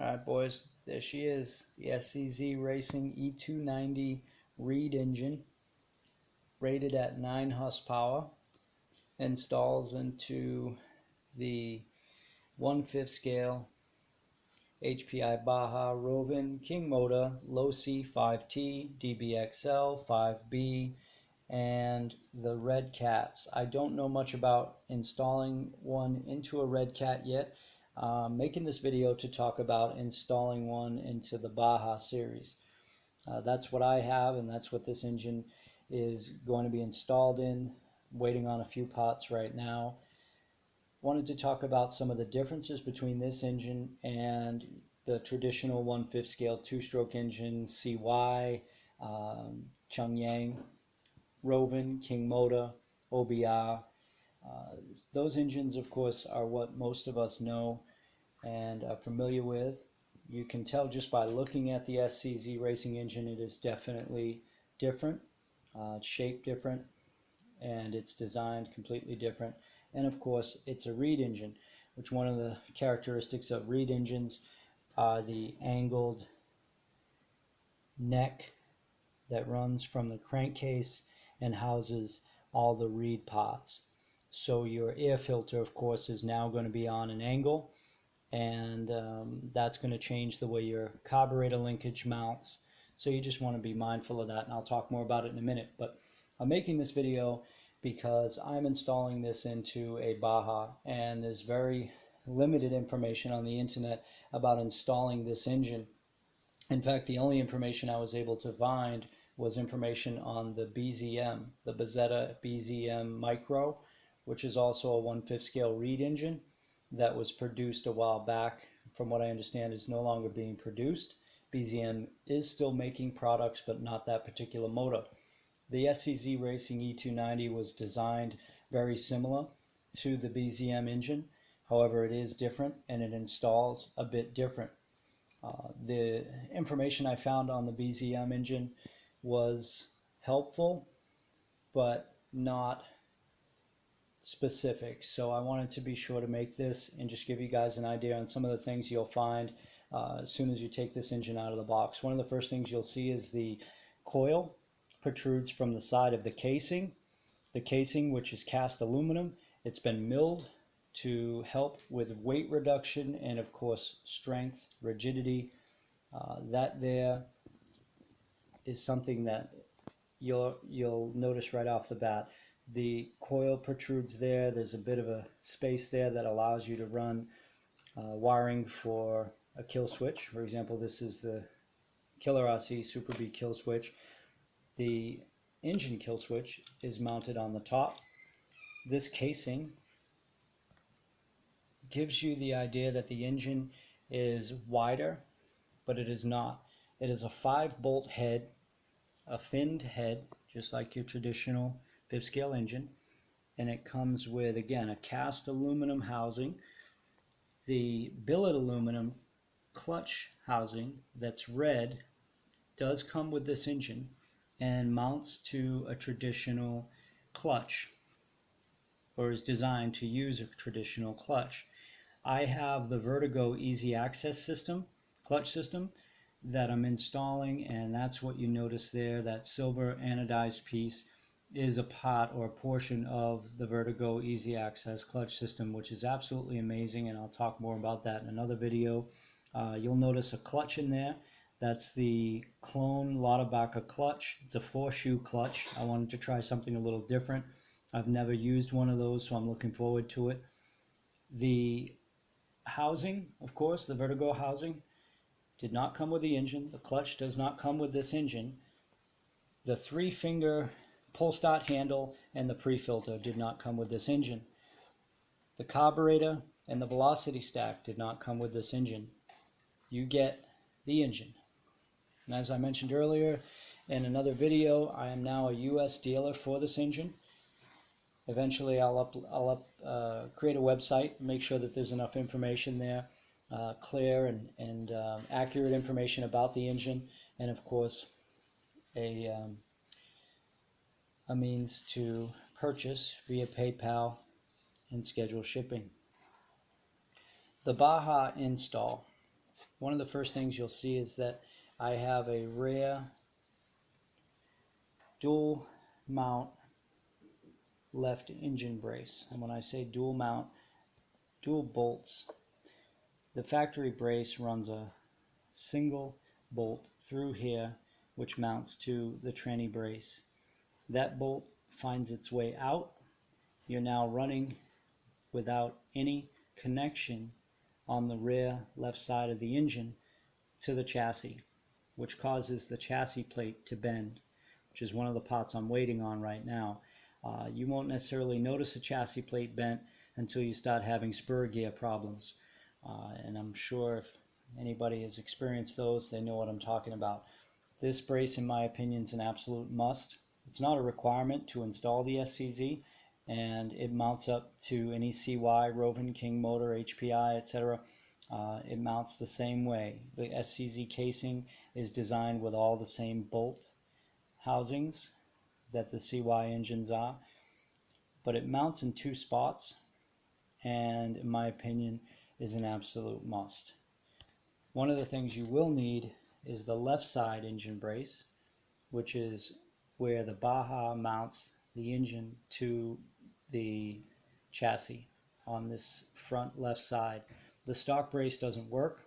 Alright boys, there she is, the SCZ Racing E290 Reed engine, rated at 9 horsepower, installs into the 1/5 scale HPI Baja Rovin King motor, low C 5T, DBXL 5B, and the Red Cats. I don't know much about installing one into a Red Cat yet. Making this video to talk about installing one into the Baja series. That's what I have, and that's what this engine is going to be installed in. Waiting on a few parts right now. Wanted to talk about some of the differences between this engine and the traditional 1/5 scale two-stroke engine CY, Changyang, Rovin, King motor, OBR. Those engines, of course, are what most of us know and are familiar with. You can tell just by looking at the SCZ racing engine, it is definitely different. It's shaped different, and it's designed completely different. And of course, it's a Reed engine, which one of the characteristics of Reed engines are the angled neck that runs from the crankcase and houses all the Reed parts. So your air filter, of course, is now going to be on an angle, and that's going to change the way your carburetor linkage mounts. So you just want to be mindful of that, and I'll talk more about it in a minute. But I'm making this video because I'm installing this into a Baja, and there's very limited information on the internet about installing this engine. In fact, the only information I was able to find was information on the BZM, the Bezetta BZM Micro, which is also a 1/5 scale Reed engine that was produced a while back. From what I understand, is no longer being produced. BZM is still making products, but not that particular motor. The SCZ Racing E290 was designed very similar to the BZM engine. However, it is different and it installs a bit different. The information I found on the BZM engine was helpful, but not specific. So I wanted to be sure to make this and just give you guys an idea on some of the things you'll find as soon as you take this engine out of the box. One of the first things you'll see is the coil protrudes from the side of the casing. The casing, which is cast aluminum, it's been milled to help with weight reduction and of course strength, rigidity. That there is something that you'll notice right off the bat. The coil protrudes there. There's a bit of a space there that allows you to run wiring for a kill switch. For example, this is the Killer RC Super B kill switch. The engine kill switch is mounted on the top. This casing gives you the idea that the engine is wider, but it is not. It is a 5-bolt head, a finned head, just like your traditional 5th scale engine, and it comes with, again, a cast aluminum housing. The billet aluminum clutch housing that's red does come with this engine and mounts to a traditional clutch, or is designed to use a traditional clutch. I have the Vertigo Easy Access system, clutch system, that I'm installing, and that's what you notice there. That silver anodized piece is a part or a portion of the Vertigo Easy Access clutch system, which is absolutely amazing, and I'll talk more about that in another video. You'll notice a clutch in there. That's the clone Lauterbach clutch. It's a 4-shoe clutch. I wanted to try something a little different. I've never used one of those, so I'm looking forward to it. The housing, of course, the Vertigo housing, did not come with the engine. The clutch does not come with this engine. The 3-finger pull start handle and the pre-filter did not come with this engine. The carburetor and the velocity stack did not come with this engine. You get the engine. And as I mentioned earlier in another video, I am now a US dealer for this engine. Eventually I'll create a website, make sure that there's enough information there, clear and accurate information about the engine, and of course a means to purchase via PayPal and schedule shipping. The Baja Install. one of the first things you'll see is that I have a rear dual mount left engine brace. And when I say dual mount, dual bolts, the factory brace runs a single bolt through here which mounts to the tranny brace. That bolt finds its way out. You're now running without any connection on the rear left side of the engine to the chassis, which causes the chassis plate to bend, which is one of the parts I'm waiting on right now. You won't necessarily notice a chassis plate bent until you start having spur gear problems. And I'm sure if anybody has experienced those, they know what I'm talking about. This brace, in my opinion, is an absolute must. It's not a requirement to install the SCZ, and it mounts up to any CY, Rovin, King Motor, HPI, etc. It mounts the same way. The SCZ casing is designed with all the same bolt housings that the CY engines are, but it mounts in two spots, and in my opinion is an absolute must. One of the things you will need is the left side engine brace, which is where the Baja mounts the engine to the chassis on this front left side. The stock brace doesn't work.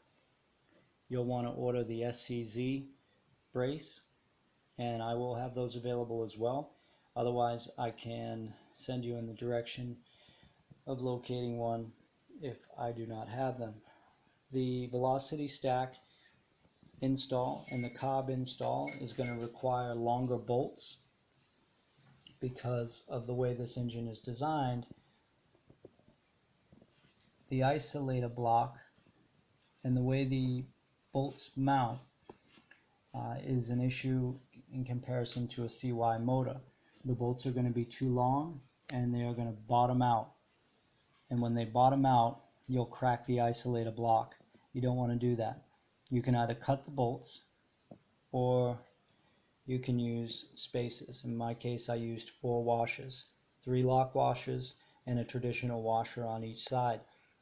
You'll want to order the SCZ brace, and I will have those available as well. Otherwise, I can send you in the direction of locating one if I do not have them. The velocity stack install and the cob install is going to require longer bolts because of the way this engine is designed. The isolator block and the way the bolts mount is an issue in comparison to a CY motor. The bolts are going to be too long and they are going to bottom out. And when they bottom out, you'll crack the isolator block. You don't want to do that. You can either cut the bolts or you can use spacers. In my case, I used 4 washers, 3 lock washers and a traditional washer on each side,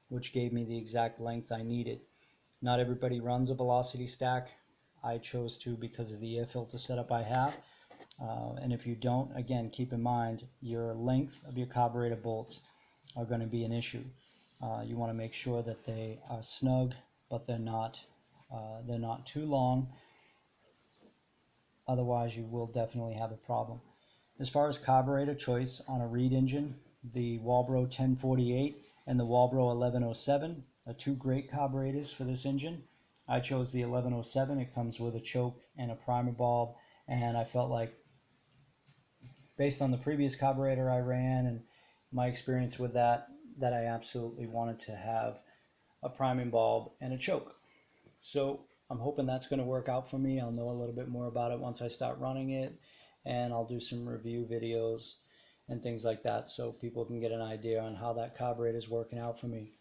which gave me the exact length I needed. Not everybody runs a velocity stack. I chose to because of the air filter setup I have. And if you don't, again, keep in mind your length of your carburetor bolts are going to be an issue. You want to make sure that they are snug, but they're not too long. Otherwise, you will definitely have a problem. As far as carburetor choice on a Reed engine, the Walbro 1048 and the Walbro 1107 are 2 great carburetors for this engine. I chose the 1107. It comes with a choke and a primer bulb, and I felt like, based on the previous carburetor I ran and my experience with that I absolutely wanted to have a priming bulb and a choke. So I'm hoping that's going to work out for me. I'll know a little bit more about it once I start running it, and I'll do some review videos and things like that so people can get an idea on how that carburetor is working out for me.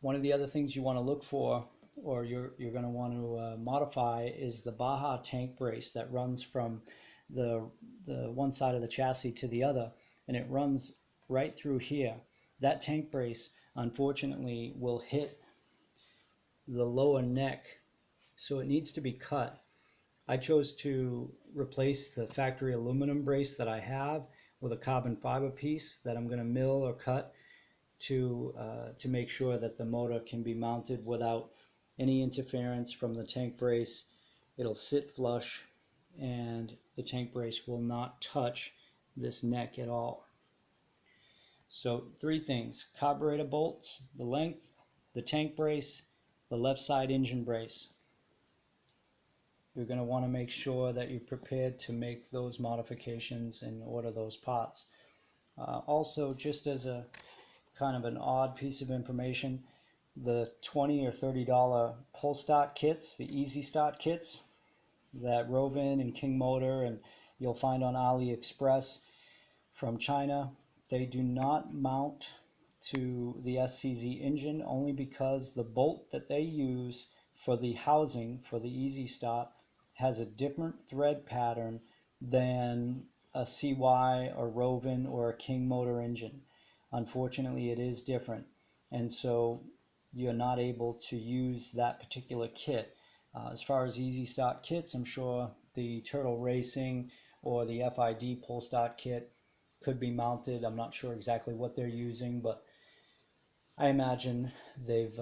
One of the other things you want to look for, or you're going to want to modify, is the Baja tank brace that runs from the one side of the chassis to the other, and it runs right through here. That tank brace, unfortunately, will hit the lower neck, so it needs to be cut. I chose to replace the factory aluminum brace that I have with a carbon fiber piece that I'm going to mill or cut to make sure that the motor can be mounted without any interference from the tank brace. It'll sit flush and the tank brace will not touch this neck at all. So 3 things: carburetor bolts, the length, the tank brace, the left side engine brace. You're going to want to make sure that you're prepared to make those modifications and order those parts. Also, just as a kind of an odd piece of information, the $20 or $30 pull start kits, the easy start kits that Rovin and King Motor and you'll find on AliExpress from China, they do not mount to the SCZ engine, only because the bolt that they use for the housing for the easy start has a different thread pattern than a CY or Rovin or a King Motor engine. Unfortunately, it is different, and so you're not able to use that particular kit. As far as easy start kits, I'm sure the Turtle Racing or the FID pull start kit could be mounted. I'm not sure exactly what they're using, but I imagine they've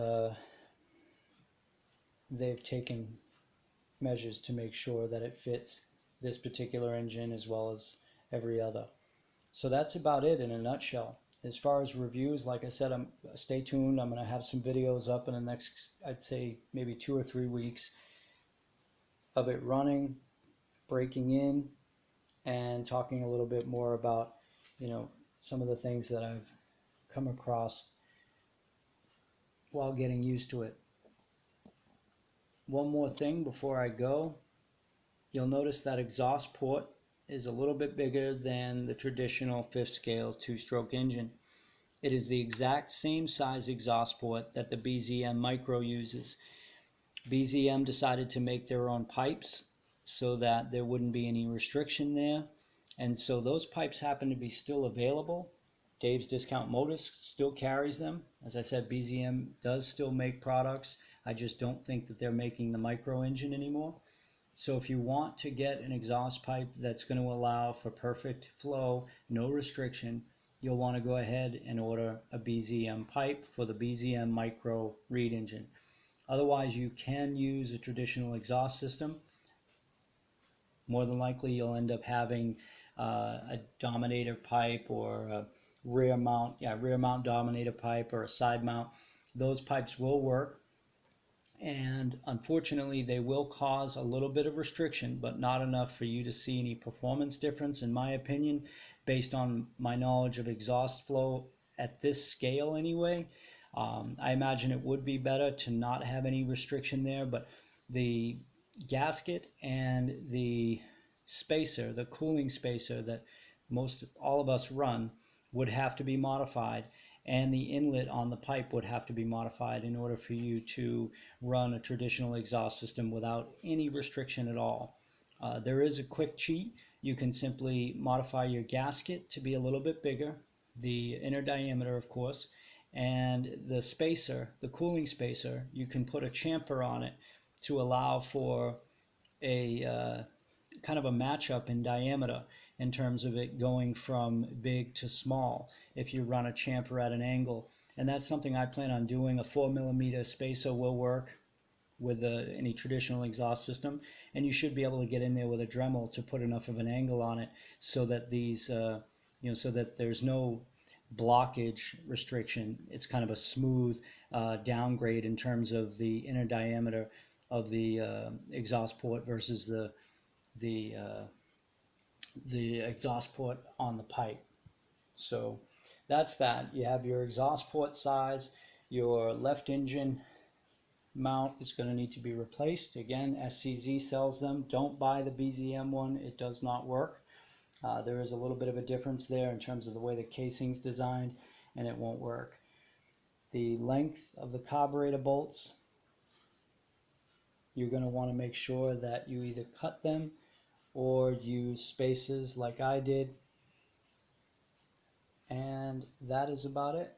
taken measures to make sure that it fits this particular engine as well as every other. So that's about it in a nutshell. As far as reviews, like I said, stay tuned. I'm going to have some videos up in the next, I'd say, maybe 2 or 3 weeks of it running, breaking in, and talking a little bit more about, some of the things that I've come across while getting used to it. One more thing before I go, you'll notice that exhaust port is a little bit bigger than the traditional 5th scale 2-stroke engine. It is the exact same size exhaust port that the BZM Micro uses. BZM decided to make their own pipes so that there wouldn't be any restriction there, and so those pipes happen to be still available. Dave's Discount Motors still carries them. As I said, BZM does still make products. I just don't think that they're making the Micro engine anymore. So if you want to get an exhaust pipe that's going to allow for perfect flow, no restriction, you'll want to go ahead and order a BZM pipe for the BZM Micro reed engine. Otherwise, you can use a traditional exhaust system. More than likely, you'll end up having a Dominator pipe or a rear mount Dominator pipe or a side mount. Those pipes will work, and unfortunately they will cause a little bit of restriction, but not enough for you to see any performance difference, in my opinion, based on my knowledge of exhaust flow at this scale anyway. I imagine it would be better to not have any restriction there, but the gasket and the spacer, the cooling spacer that all of us run, would have to be modified, and the inlet on the pipe would have to be modified in order for you to run a traditional exhaust system without any restriction at all. There is a quick cheat. You can simply modify your gasket to be a little bit bigger, the inner diameter of course, and the spacer, the cooling spacer, you can put a chamfer on it to allow for a kind of a matchup in diameter in terms of it going from big to small if you run a chamfer at an angle. And that's something I plan on doing. A 4mm spacer will work with any traditional exhaust system, and you should be able to get in there with a Dremel to put enough of an angle on it so that these so that there's no blockage restriction. It's kind of a smooth downgrade in terms of the inner diameter of the exhaust port versus the exhaust port on the pipe. So that's that. You have your exhaust port size. Your left engine mount is going to need to be replaced. Again, SCZ sells them. Don't buy the BZM one. It does not work. There is a little bit of a difference there in terms of the way the casing's designed, and it won't work. The length of the carburetor bolts, you're going to want to make sure that you either cut them or use spacers like I did. And that is about it.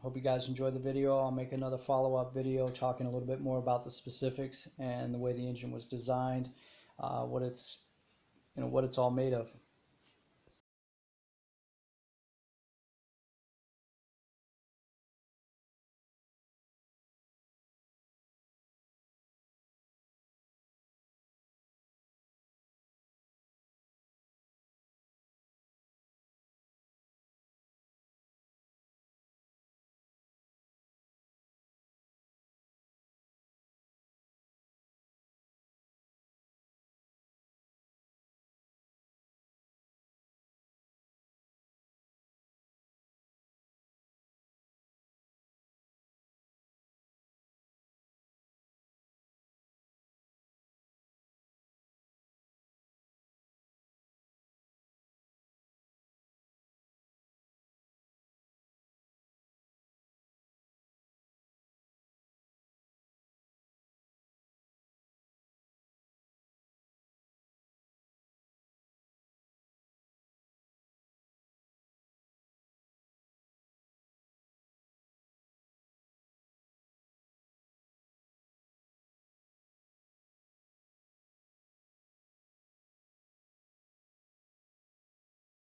Hope you guys enjoyed the video. I'll make another follow-up video talking a little bit more about the specifics and the way the engine was designed, what it's all made of.